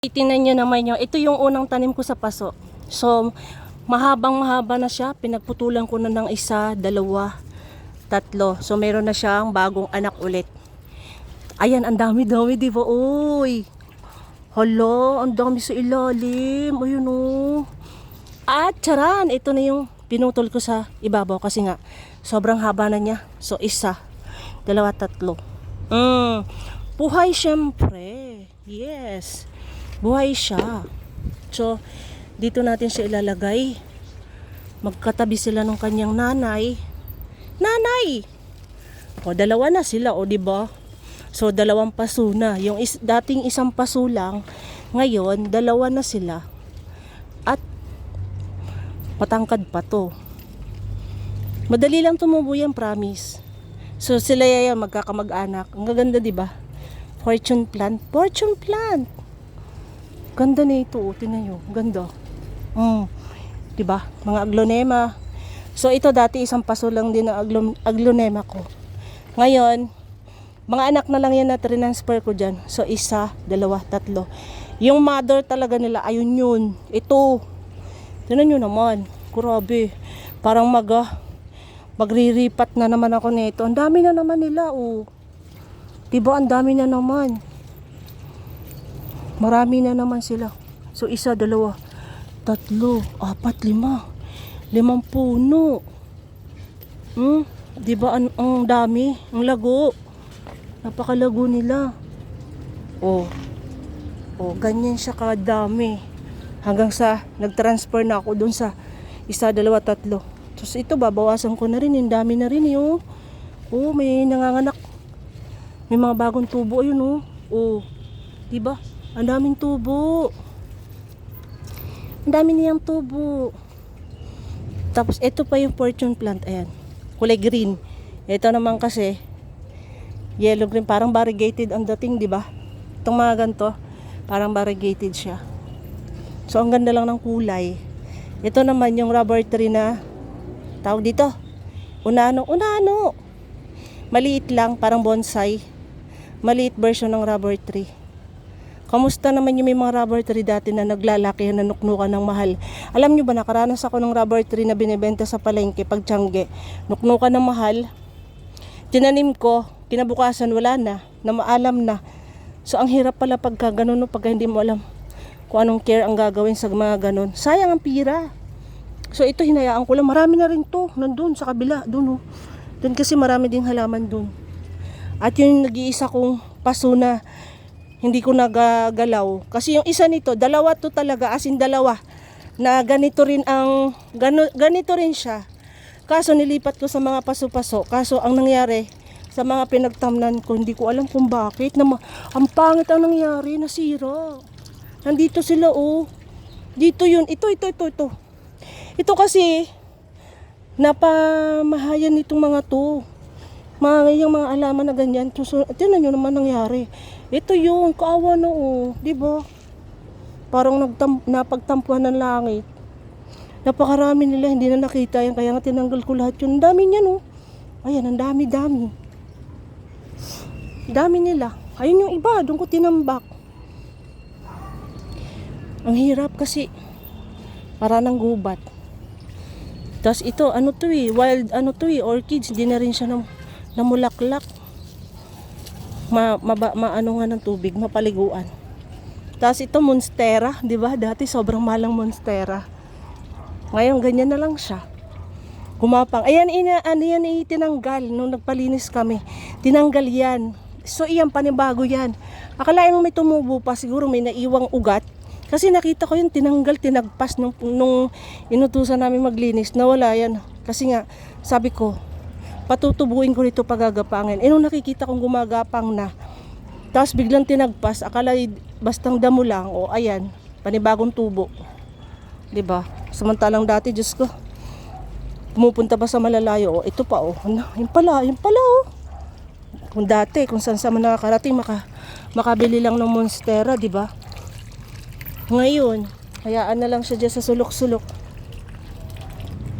Tingnan nyo naman yun. Ito yung unang tanim ko sa paso. So, mahaba na siya. Pinagputulan ko na ng isa, dalawa, tatlo. So, meron na siyang bagong anak ulit. Ayan, ang dami-dami, di ba? Uy! Hala, ang dami sa ilalim. Ayun o. At charan, ito na yung pinutol ko sa ibabaw kasi nga, sobrang haba na niya. So, isa, dalawa, tatlo. Buhay syempre. Yes. Buhay siya. So, dito natin siya ilalagay. Magkatabi sila ng kanyang nanay. Nanay! O, dalawa na sila, o, diba? So, dalawang paso na. Yung dating isang paso lang, ngayon, dalawa na sila. At, matangkad pa to. Madali lang tumubo yan, promise. So, sila yan, magkakamag-anak. Ang gaganda, diba? Fortune plant. Fortune plant! Ganda na ito, tingnan nyo, ganda. Diba? Mga aglonema. So ito dati isang paso lang din ang aglonema ko. Ngayon, mga anak na lang yan na transfer ko dyan. So isa, dalawa, tatlo. Yung mother talaga nila, ayun yun. Ito. Tingnan nyo naman. Grabe. Parang magriripat na naman ako nito. Ang dami na naman nila, oh. Diba? Ang dami na naman. Marami na naman sila. So, isa, dalawa, tatlo, apat, lima. 5 puno. Diba ang dami? Ang lago. Napakalago nila. Oh, ganyan siya kadami. Hanggang sa nag-transfer na ako dun sa isa, dalawa, tatlo. Tapos ito, babawasan ko na rin. Yung dami na rin, oh. Oh, may nanganganak. May mga bagong tubo, ayun, oh. Oh, diba? Ang daming tubo. Ang dami niyang tubo. Tapos ito pa yung fortune plant. Ayan. Kulay green. Ito naman kasi yellow green. Parang variegated ang dating, di ba? Itong mga ganito, parang variegated siya. So ang ganda lang ng kulay. Ito naman yung rubber tree na tawag dito. Unano. Maliit lang, parang bonsai. Maliit version ng rubber tree. Kamusta naman yung may mga rubber tree dati na naglalaki na nuknukan ng mahal? Alam nyo ba, nakaranas ako ng rubber tree na binibenta sa palengke pag Tiangge. Nuknukan ng mahal. Tinanim ko, kinabukasan wala na maalam na. So ang hirap pala pagka ganun, no, pagka hindi mo alam kung anong care ang gagawin sa mga ganun. Sayang ang pira. So ito hinayaan ko lang. Marami na rin to. Nandun sa kabila. Dun, oh. Dun kasi marami ding halaman dun. At yung nag-iisa kong paso na hindi ko nagagalaw. Kasi yung isa nito, dalawa to talaga, as in dalawa. Na ganito rin siya. Kaso nilipat ko sa mga paso-paso. Kaso ang nangyari, sa mga pinagtamnan ko, hindi ko alam kung bakit. Ang pangit ang nangyari, nasira. Nandito sila, oh. Dito yun, ito. Ito kasi, napamahayan nitong mga to. Yung mga alaman na ganyan. Tinan nyo naman nangyari. Ito yun, kaawa na, oh. Diba? Parang napagtampuhan ng langit. Napakarami nila, hindi na nakita yan. Kaya nga tinanggal ko lahat yun. Ang dami niyan, oh. Ayan, ang dami. Dami nila. Ayun yung iba, doon ko tinambak. Ang hirap kasi para ng gubat. Tapos ito, wild orchids. Hindi na rin siya namulaklak. Maano nga ng tubig, mapaliguan. Tapos ito monstera, di ba? Dati sobrang malang monstera. Ngayon ganyan na lang siya. Gumapang. Ayan, yan itinanggal nung nagpalinis kami. Tinanggal yan. So iyan, panibago yan. Akalain mo may tumubo pa, siguro may naiwang ugat. Kasi nakita ko yun, tinagpas nung inutusan namin maglinis. Nawala yan. Kasi nga, sabi ko, patutubuin ko nito pagagapangin. Nung nakikita kong gumagapang na, tapos biglang tinagpas, akala bastang damo lang, o ayan, panibagong tubo. Diba? Samantalang dati, Diyos ko, pumupunta pa sa malalayo, o ito pa, o, yun pala, o. Kung dati, kung saan sa nakakarating, makabili lang ng monstera, diba? Ngayon, hayaan na lang siya dyan sa sulok-sulok.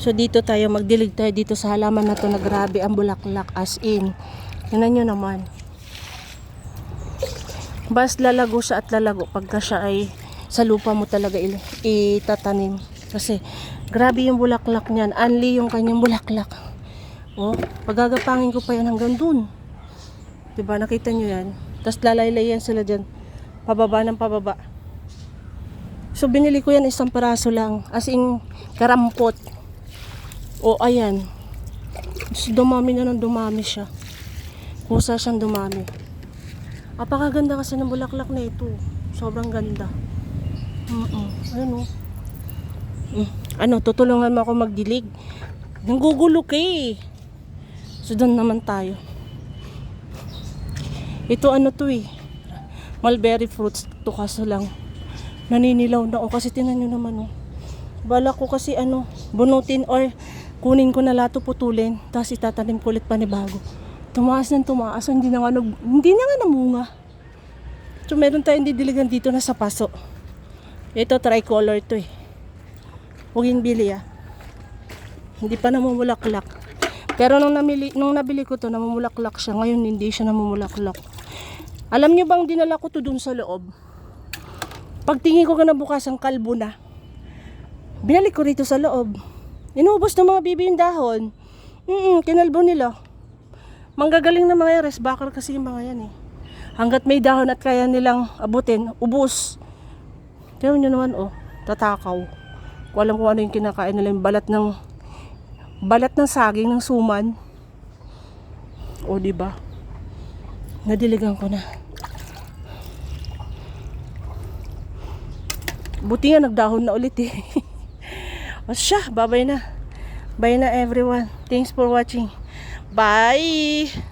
So dito tayo, magdilig tayo dito sa halaman na to na grabe ang bulaklak, as in. Tingnan nyo naman. Bas lalago siya at lalago pagka siya ay sa lupa mo talaga itatanim. Kasi grabe yung bulaklak niyan. Anli yung kanyang bulaklak. Oh, pagagapangin ko pa yan hanggang dun. Diba, nakita nyo yan? Tapos lalaylayan sila dyan. Pababa ng pababa. So binili ko yan isang paraso lang. As in, karampot. O ayan. So, dumami na ng dumami siya. Kusa siyang dumami. Apakaganda kasi ng bulaklak na ito. Sobrang ganda. Ayun o. Ano, tutulungan mo ako magdilig. Nanggugulo ka eh. So doon naman tayo. Ito ano to eh. Mulberry fruits to, kaso lang naninilaw na ako kasi tinan nyo naman oh. Balak ko kasi ano, bunutin or kunin ko na lato, putulin, tapos itatanim ko ulit panibago. Tumaas ng tumaas, hindi na nga namunga. So meron tayong didiligan dito na sa paso. Ito tricolor to eh. Huwag yung bili ah. Hindi pa namumulaklak. Pero nung nabili ko to, namumulaklak siya. Ngayon hindi siya namumulaklak. Alam nyo bang dinala ko to dun sa loob? Pagtingin ko na bukas ang kalbo na. Binalik ko rito sa loob. Inubos ng mga bibi yung dahon. Kinalbo nila. Manggagaling na mga res, bakal kasi yung mga yan eh. Hanggat may dahon at kaya nilang abutin, ubos. Tignan nyo naman oh, tatakaw. Walang kung ano yung kinakain nila, yung balat ng saging ng suman. O diba? Nadiligan ko na. Buti nga nagdahon na ulit eh. O siya, bye na. Bye na everyone. Thanks for watching. Bye!